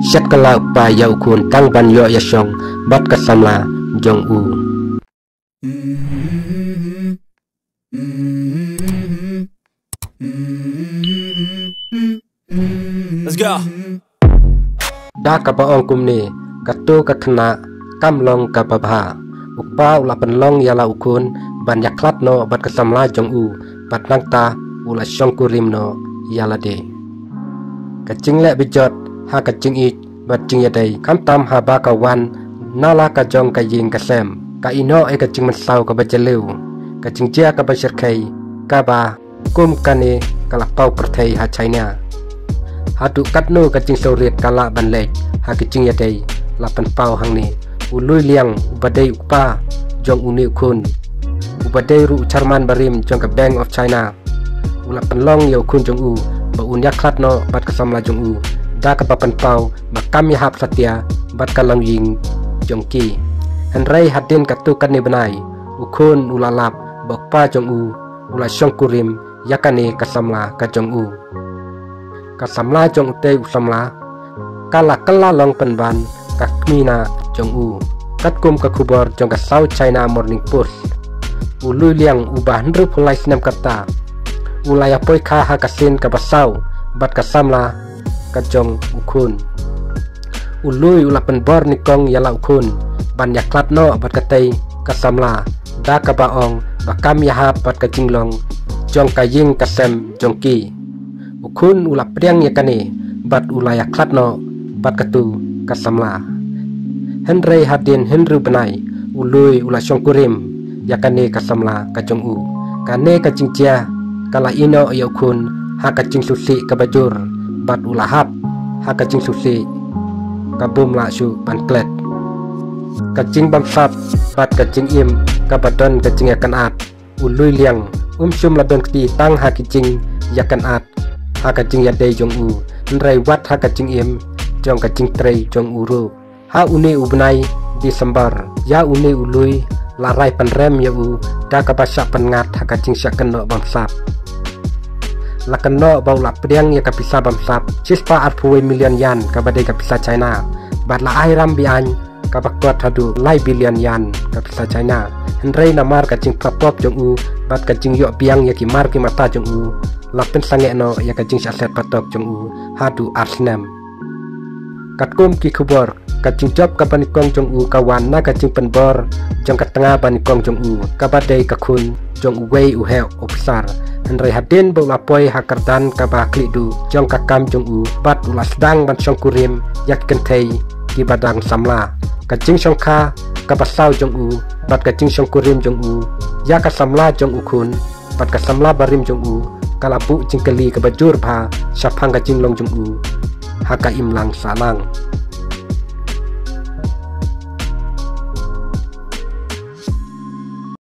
Syat kalau pa yau kun tang ban yo ya shong bat kasamla jong u. Let's go. Da ka ba ong kum ni katu ka khna kam long ka ba bha upa ula penlong yala ukun ban yaklat no bat kasamla jong u bat nang ta ula shong kurim no yala de kacing le bijot ha kacing it bat jing yadai kam tam ha ba ka wan nala ka jong ka yin ka sem ka ino e kacing man sau ka ba jelu kacing chia ka ba shirkai ka ba kum kane kala pau perthai ha China hadu katnu kacing sorit kala ban lek ha kacing yadai lapan pau hang ni ului liang ubadai upa jong uni kun ubadai ru charman barim jong ka Bank of China ulapan long yau kun jong u ba unya klat no bat kasamla jong u da ka papan pau makam ya hap satya bat kalang ying jong ki henrai hadin katu kan ni benai ukun ulalap bakpa jong u ula shong kurim yakane kasamla ka jong u kasamla jong te usamla kala kala long penban kakmina jong u katkum ka khubor jong ka South China Morning Post ului liang ubah ndru pulai sinam kata ulaya poi kha ha kasin ka basau bat kasamla ka jong ukun ului ula penbor nikong yala ukun ban yaklat no bat katai kasamla da ka baong bakam yaha bat ka jinglong jong ka ying kasem jong ki ukun ula priang yakane bat ulaya klat no bat katu kasamla henrei hadin henru benai ului ula shong kurim yakane kasamla ka jong u kane ka jingcia kala ino ya ukun ha ka jing susi ka bajur bat ula hap ha ka jing susi ka bum la su ban klet ka jing bam sap bat ka jing im ka badon ka jing yakan at ului liang sum la don kti tang ha ki jing yakan at ha ka jing yadai jong u nrai wat ha ka jing im jong ka jing trei jong uru ha uni ubnai Desember ya uni ului larai penrem ya u da ka basak pengat ha ka jing syak keno bam sap la keno bau la priang ya ka pisa bam sap cispa arpuai million yan ka badai ka pisa China bat la airam bi an ka bakot hadu lai billion yan ka pisa China henrei namar ka jing prapop jong u bat ka jing yo biang ya ki mar ki mata jong u la pen sange no ya ka jing aset patok jong u hadu arsnem katkum ki khubor ka jing job ka panikong jong u kawan na ka jing penbor jong ka tengah panikong jong u ka badai ka khun jong u wei u he officer henrei hadin bo lapoi hakardan ka ba klidu jong ka kam jong u bat ula sedang ban shong kurim yak kentei ki badang samla ka jing shong kha ka basau jong u bat ka jing shong kurim jong u ya ka samla jong u khun bat ka samla barim jong u kala bu jing keli ka bajur pha syapang ka jing long jong u haka imlang salang